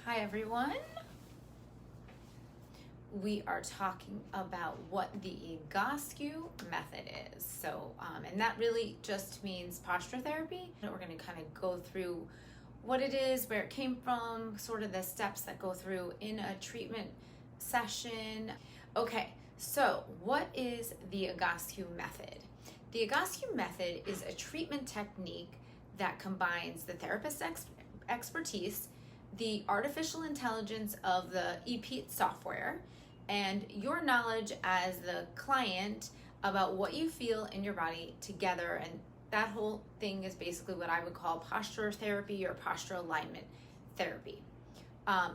Hi everyone. We are talking about what the Egoscue Method is. And that really just means posture therapy. We're going to kind of go through what it is, where it came from, sort of the steps that go through in a treatment session. Okay, so what is the Egoscue Method? The Egoscue Method is a treatment technique that combines the therapist's expertise, the artificial intelligence of the Epete software, and your knowledge as the client about what you feel in your body together. And that whole thing is basically what I would call posture therapy or posture alignment therapy.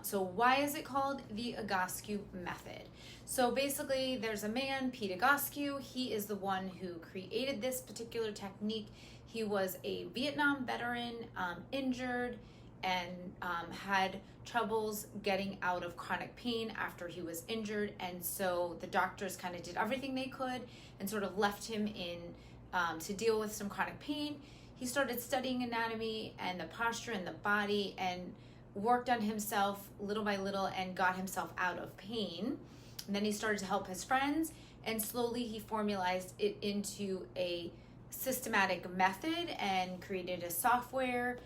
So why is it called the Egoscue Method? So basically there's a man, Epete Egoscue. He is the one who created this particular technique. He was a Vietnam veteran, injured, and had troubles getting out of chronic pain after he was injured. And so the doctors kind of did everything they could and sort of left him in to deal with some chronic pain. He started studying anatomy and the posture and the body and worked on himself little by little and got himself out of pain. And then he started to help his friends, and slowly he formalized it into a systematic method and created a software.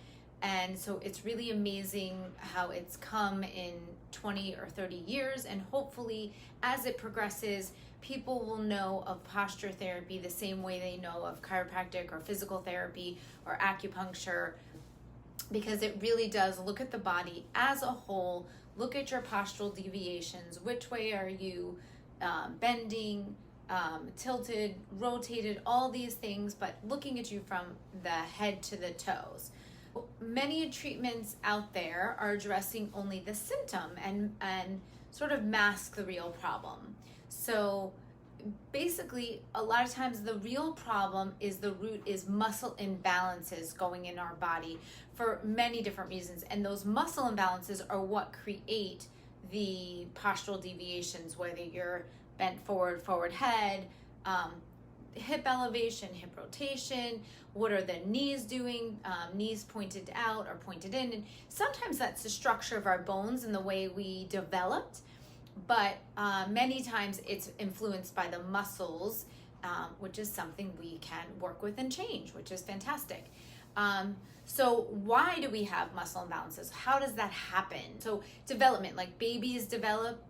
And so it's really amazing how it's come in 20 or 30 years. And hopefully as it progresses, people will know of posture therapy the same way they know of chiropractic or physical therapy or acupuncture, because it really does look at the body as a whole, look at your postural deviations, which way are you bending, tilted, rotated, all these things, but looking at you from the head to the toes. Many treatments out there are addressing only the symptom and sort of mask the real problem. So basically, a lot of times the real problem is the root is muscle imbalances going in our body for many different reasons. And those muscle imbalances are what create the postural deviations, whether you're bent forward head, hip elevation, hip rotation, what are the knees doing, knees pointed out or pointed in. And sometimes that's the structure of our bones and the way we developed, but many times it's influenced by the muscles, which is something we can work with and change, which is fantastic. So why do we have muscle imbalances? How does that happen? So development, like babies develop,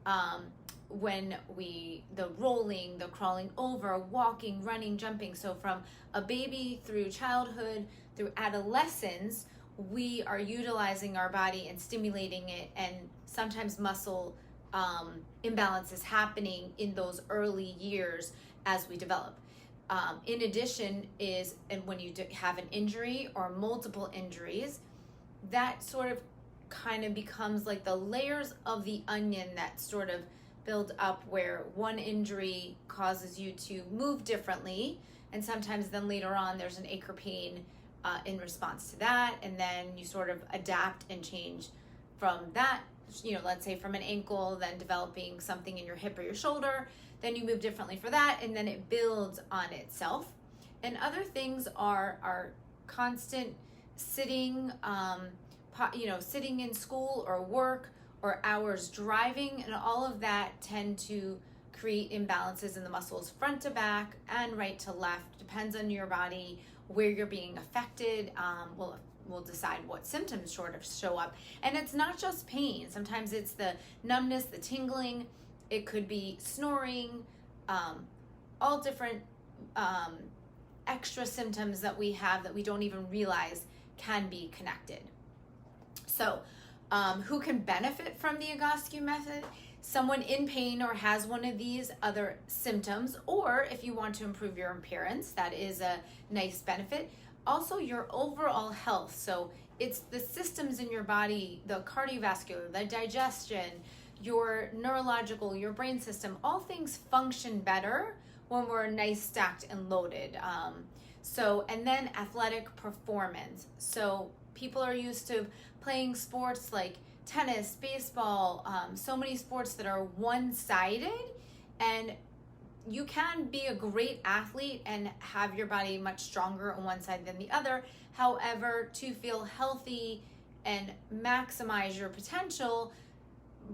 when the rolling, the crawling over, walking, running, jumping. So from a baby through childhood, through adolescence, we are utilizing our body and stimulating it, and sometimes muscle imbalance is happening in those early years as we develop. In addition and when you have an injury or multiple injuries, that sort of kind of becomes like the layers of the onion that sort of build up, where one injury causes you to move differently, and sometimes then later on there's an ache or pain in response to that, and then you sort of adapt and change from that. Let's say from an ankle, then developing something in your hip or your shoulder, then you move differently for that, and then it builds on itself. And other things are constant sitting, sitting in school or work, or hours driving, and all of that tend to create imbalances in the muscles front to back and right to left. Depends on your body, where you're being affected. We'll decide what symptoms sort of show up. And it's not just pain. Sometimes it's the numbness, the tingling. It could be snoring, all different extra symptoms that we have that we don't even realize can be connected. So who can benefit from the Egoscue Method? Someone in pain or has one of these other symptoms, or if you want to improve your appearance, that is a nice benefit. Also your overall health. So it's the systems in your body, the cardiovascular, the digestion, your neurological, your brain system, all things function better when we're nice, stacked, and loaded. And then athletic performance. So people are used to playing sports like tennis, baseball, so many sports that are one-sided, and you can be a great athlete and have your body much stronger on one side than the other. However, to feel healthy and maximize your potential,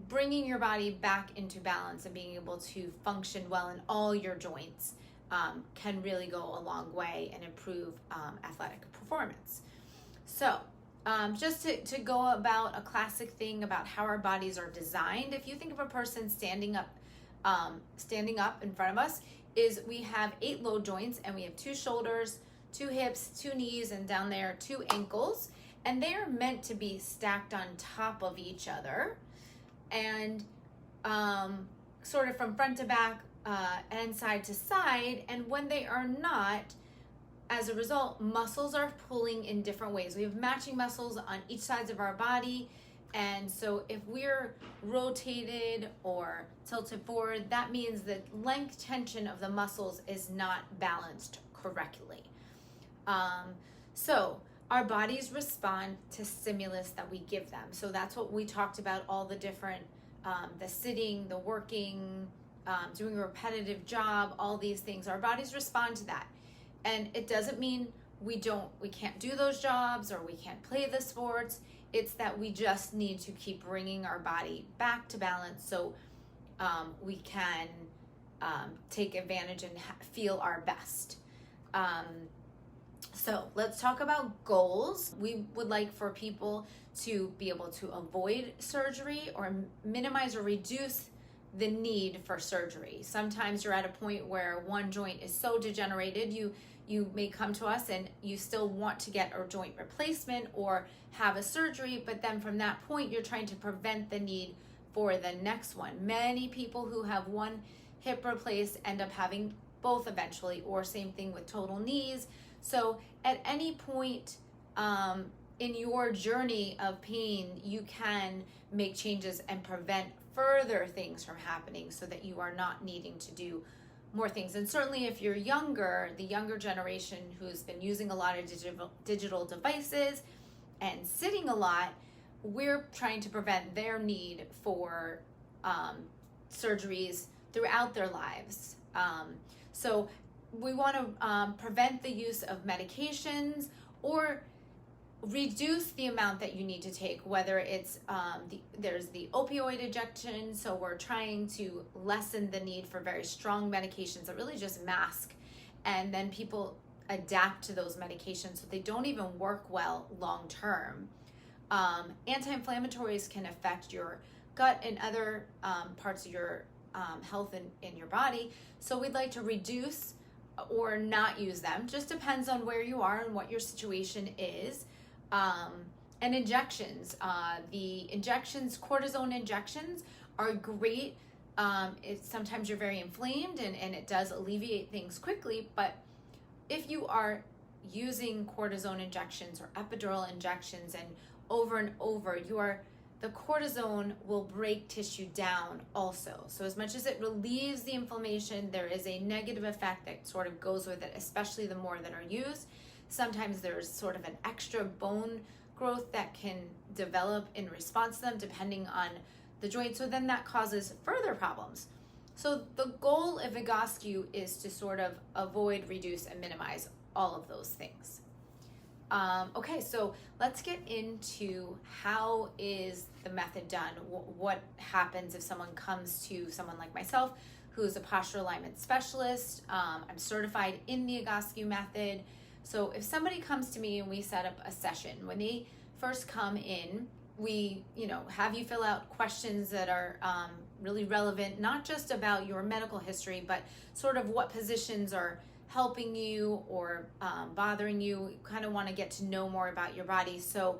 bringing your body back into balance and being able to function well in all your joints can really go a long way and improve athletic performance. So just to go about a classic thing about how our bodies are designed, if you think of a person standing up in front of us, is we have 8 load joints, and we have 2 shoulders, 2 hips, 2 knees, and down there 2 ankles, and they are meant to be stacked on top of each other, and sort of from front to back and side to side. And when they are not, as a result, muscles are pulling in different ways. We have matching muscles on each sides of our body, and so if we're rotated or tilted forward, that means the length tension of the muscles is not balanced correctly. So our bodies respond to stimulus that we give them. So that's what we talked about, all the different, the sitting, the working, doing a repetitive job, all these things. Our bodies respond to that. And it doesn't mean we can't do those jobs or we can't play the sports. It's that we just need to keep bringing our body back to balance so we can take advantage and feel our best. So let's talk about goals. We would like for people to be able to avoid surgery or minimize or reduce the need for surgery. Sometimes you're at a point where one joint is so degenerated, you may come to us and you still want to get a joint replacement or have a surgery, but then from that point you're trying to prevent the need for the next one. Many people who have one hip replaced end up having both eventually, or same thing with total knees. So at any point in your journey of pain, you can make changes and prevent further things from happening so that you are not needing to do more things. And certainly if you're younger, the younger generation who's been using a lot of digital devices and sitting a lot, we're trying to prevent their need for surgeries throughout their lives. So we want to prevent the use of medications or reduce the amount that you need to take, whether it's there's the opioid injection, so we're trying to lessen the need for very strong medications that really just mask, and then people adapt to those medications so they don't even work well long term. Anti-inflammatories can affect your gut and other parts of your health in your body, so we'd like to reduce or not use them. Just depends on where you are and what your situation is. And injections, the injections, cortisone injections are great. Sometimes you're very inflamed and it does alleviate things quickly, but if you are using cortisone injections or epidural injections and over, the cortisone will break tissue down also. So as much as it relieves the inflammation, there is a negative effect that sort of goes with it, especially the more that are used. Sometimes there's sort of an extra bone growth that can develop in response to them depending on the joint. So then that causes further problems. So the goal of Egoscue is to sort of avoid, reduce, and minimize all of those things. Okay, so let's get into how is the method done. What happens if someone comes to someone like myself, who's a posture alignment specialist. I'm certified in the Egoscue Method. So if somebody comes to me and we set up a session, when they first come in, we have you fill out questions that are really relevant, not just about your medical history, but sort of what positions are helping you or bothering you. Kind of want to get to know more about your body. So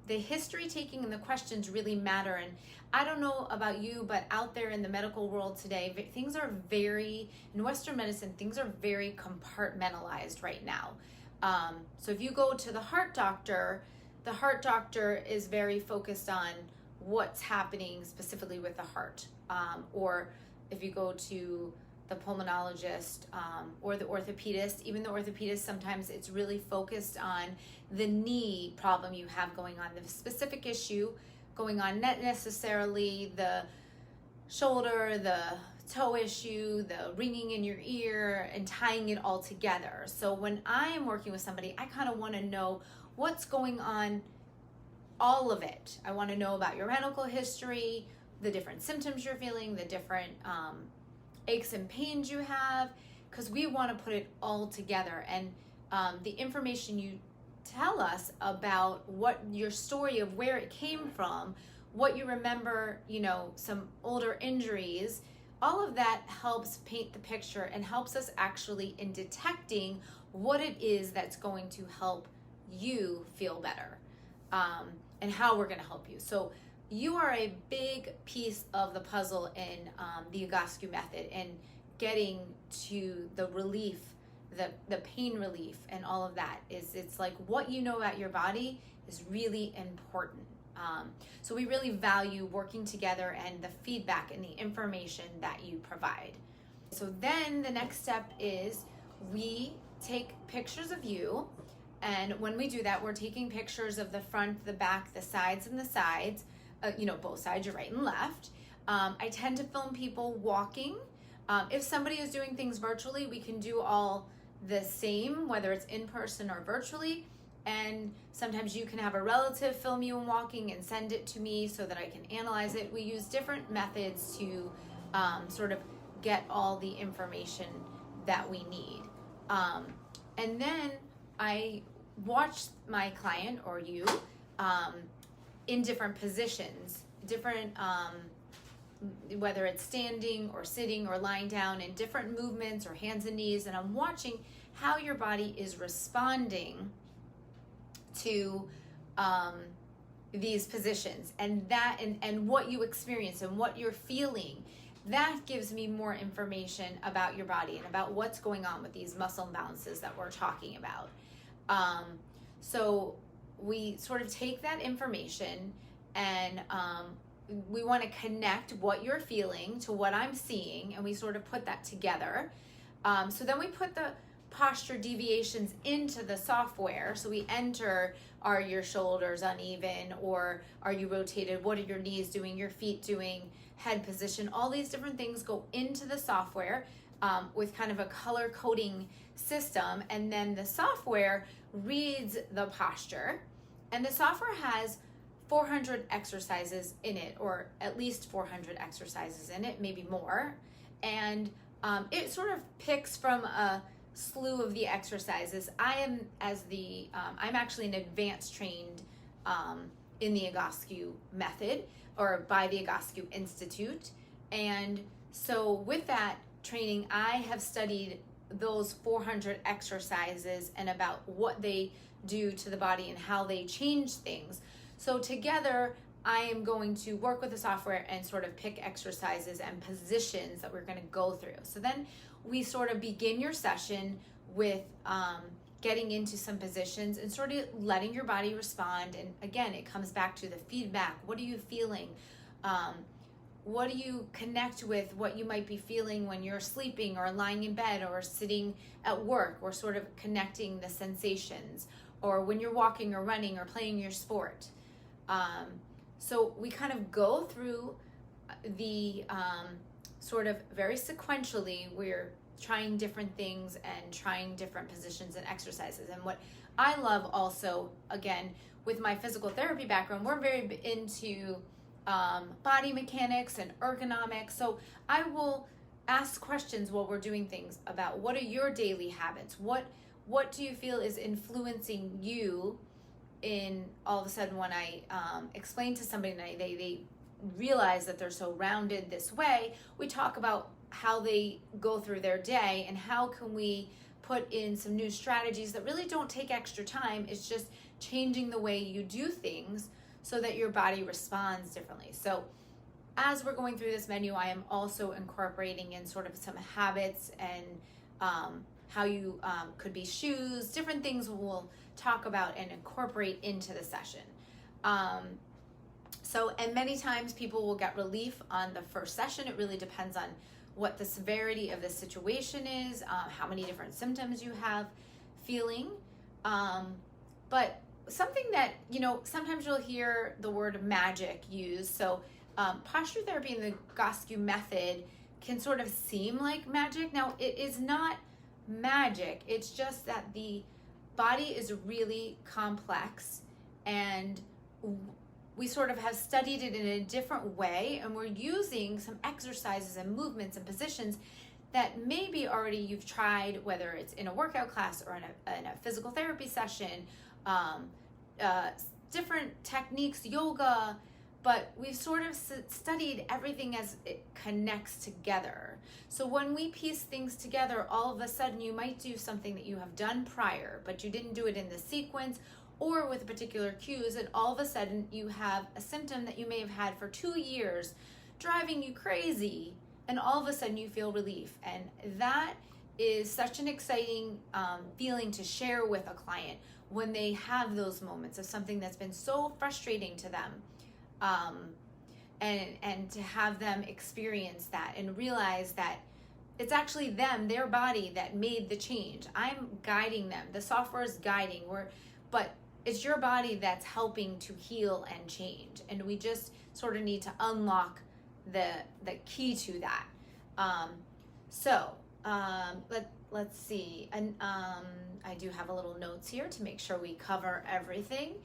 the history taking and the questions really matter. And I don't know about you, but out there in the medical world today, things are in Western medicine, things are very compartmentalized right now. So if you go to the heart doctor is very focused on what's happening specifically with the heart. Or if you go to the pulmonologist or the orthopedist, even the orthopedist, sometimes it's really focused on the knee problem you have going on, the specific issue going on, not necessarily the shoulder, the toe issue, the ringing in your ear, and tying it all together. So when I am working with somebody, I kind of want to know what's going on all of it. I want to know about your medical history, the different symptoms you're feeling, the different aches and pains you have, because we want to put it all together. And the information you tell us about what your story of where it came from, what you remember, some older injuries, all of that helps paint the picture and helps us actually in detecting what it is that's going to help you feel better, and how we're going to help you. So you are a big piece of the puzzle in the Egoscue Method, and getting to the relief, the pain relief and all of that. It's like what you know about your body is really important. So we really value working together and the feedback and the information that you provide. So then the next step is we take pictures of you. And when we do that, we're taking pictures of the front, the back, the sides, and the sides, both sides, your right and left. I tend to film people walking. If somebody is doing things virtually, we can do all the same, whether it's in person or virtually. And sometimes you can have a relative film you walking and send it to me so that I can analyze it. We use different methods to sort of get all the information that we need. And then I watch my client or you in different positions, different, whether it's standing or sitting or lying down, in different movements or hands and knees, and I'm watching how your body is responding to these positions, and that and what you experience and what you're feeling. That gives me more information about your body and about what's going on with these muscle imbalances that we're talking about. So we sort of take that information and we want to connect what you're feeling to what I'm seeing, and we sort of put that together. So then we put the posture deviations into the software. So we enter, are your shoulders uneven, or are you rotated? What are your knees doing? Your feet doing? Head position? All these different things go into the software with kind of a color coding system, and then the software reads the posture, and the software has 400 exercises in it, or at least 400 exercises in it, maybe more. And it sort of picks from a slew of the exercises. I'm actually an advanced trained in the Egoscue Method, or by the Egoscue Institute. And so with that training, I have studied those 400 exercises and about what they do to the body and how they change things. So together, I am going to work with the software and sort of pick exercises and positions that we're going to go through. So then we sort of begin your session with getting into some positions and sort of letting your body respond. And again, it comes back to the feedback. What are you feeling? What do you connect with what you might be feeling when you're sleeping or lying in bed or sitting at work, or sort of connecting the sensations, or when you're walking or running or playing your sport. So we kind of go through the sort of very sequentially. We're trying different things and trying different positions and exercises. And what I love also, again, with my physical therapy background, we're very into body mechanics and ergonomics. So I will ask questions while we're doing things about what are your daily habits? What do you feel is influencing you? In all of a sudden, when I explain to somebody and they realize that they're so rounded this way, we talk about how they go through their day and how can we put in some new strategies that really don't take extra time. It's just changing the way you do things so that your body responds differently. So as we're going through this menu, I am also incorporating in sort of some habits and how you could be shoes, different things we'll talk about and incorporate into the session. And many times people will get relief on the first session. It really depends on what the severity of the situation is, how many different symptoms you have feeling. But something that, sometimes you'll hear the word magic used. So posture therapy in the Egoscue Method can sort of seem like magic. Now, it is not magic. It's just that the body is really complex, and we sort of have studied it in a different way, and we're using some exercises and movements and positions that maybe already you've tried, whether it's in a workout class or in a physical therapy session, different techniques, yoga, but we've sort of studied everything as it connects together. So when we piece things together, all of a sudden you might do something that you have done prior, but you didn't do it in the sequence or with particular cues, and all of a sudden you have a symptom that you may have had for 2 years driving you crazy, and all of a sudden you feel relief. And that is such an exciting feeling to share with a client when they have those moments of something that's been so frustrating to them, and to have them experience that and realize that it's actually them, their body, that made the change. I'm guiding them. The software is guiding, but it's your body that's helping to heal and change. And we just sort of need to unlock the key to that. Let's see. And I do have a little notes here to make sure we cover everything.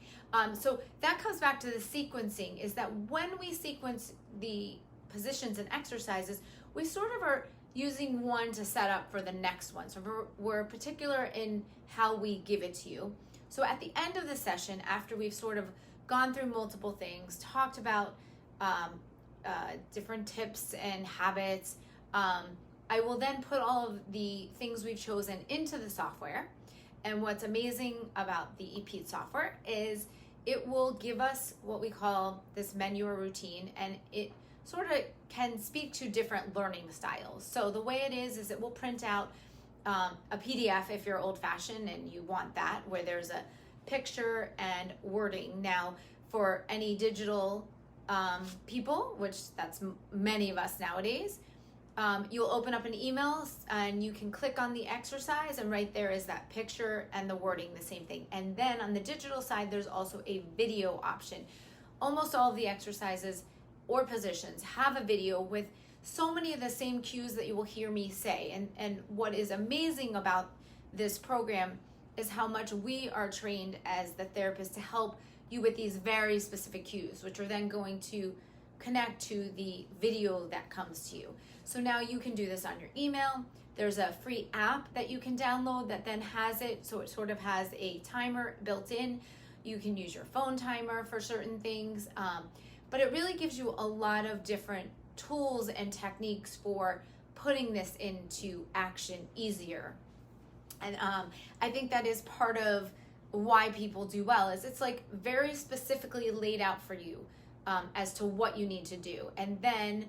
So that comes back to the sequencing, is that when we sequence the positions and exercises, we sort of are using one to set up for the next one. So we're particular in how we give it to you. So at the end of the session, after we've sort of gone through multiple things, talked about different tips and habits, I will then put all of the things we've chosen into the software. And what's amazing about the Epete software is it will give us what we call this menu or routine, and it sort of can speak to different learning styles. So the way it is it will print out a PDF if you're old-fashioned and you want that, where there's a picture and wording. Now, for any digital people, which that's many of us nowadays, you'll open up an email and you can click on the exercise, and right there is that picture and the wording, the same thing. And then on the digital side, there's also a video option. Almost all of the exercises or positions have a video with so many of the same cues that you will hear me say. And what is amazing about this program is how much we are trained as the therapist to help you with these very specific cues, which are then going to connect to the video that comes to you. So now you can do this on your email. There's a free app that you can download that then has it. So it sort of has a timer built in. You can use your phone timer for certain things. But it really gives you a lot of different tools and techniques for putting this into action easier. And I think that is part of why people do well, is it's like very specifically laid out for you as to what you need to do. And then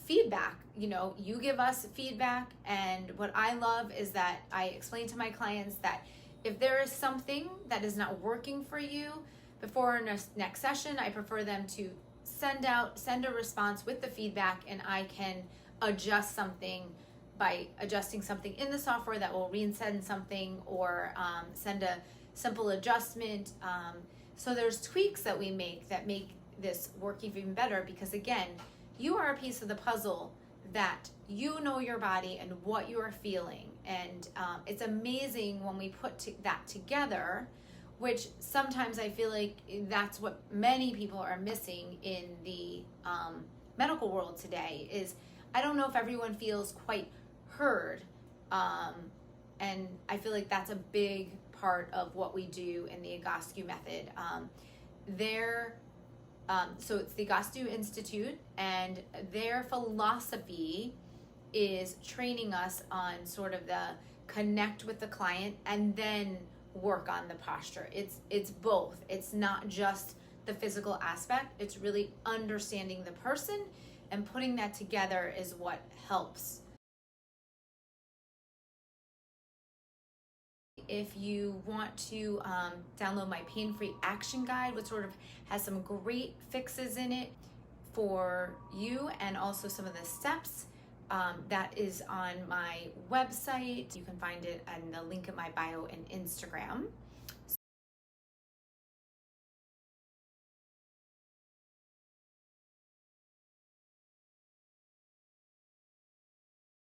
feedback, you give us feedback. And what I love is that I explain to my clients that if there is something that is not working for you before our next session, I prefer them to send a response with the feedback, and I can adjust something by adjusting something in the software that will resend something, or send a simple adjustment. So there's tweaks that we make that make this work even better, because again, you are a piece of the puzzle that you know your body and what you are feeling. And it's amazing when we put that together, which sometimes I feel like that's what many people are missing in the medical world today, is I don't know if everyone feels quite heard. And I feel like that's a big part of what we do in the Egoscue Method. So it's the Egoscue Institute, and their philosophy is training us on sort of the connect with the client and then work on the posture. It's both. It's not just the physical aspect. It's really understanding the person, and putting that together is what helps. If you want to download my pain-free action guide, which sort of has some great fixes in it for you, and also some of the steps, that is on my website. You can find it in the link in my bio and Instagram.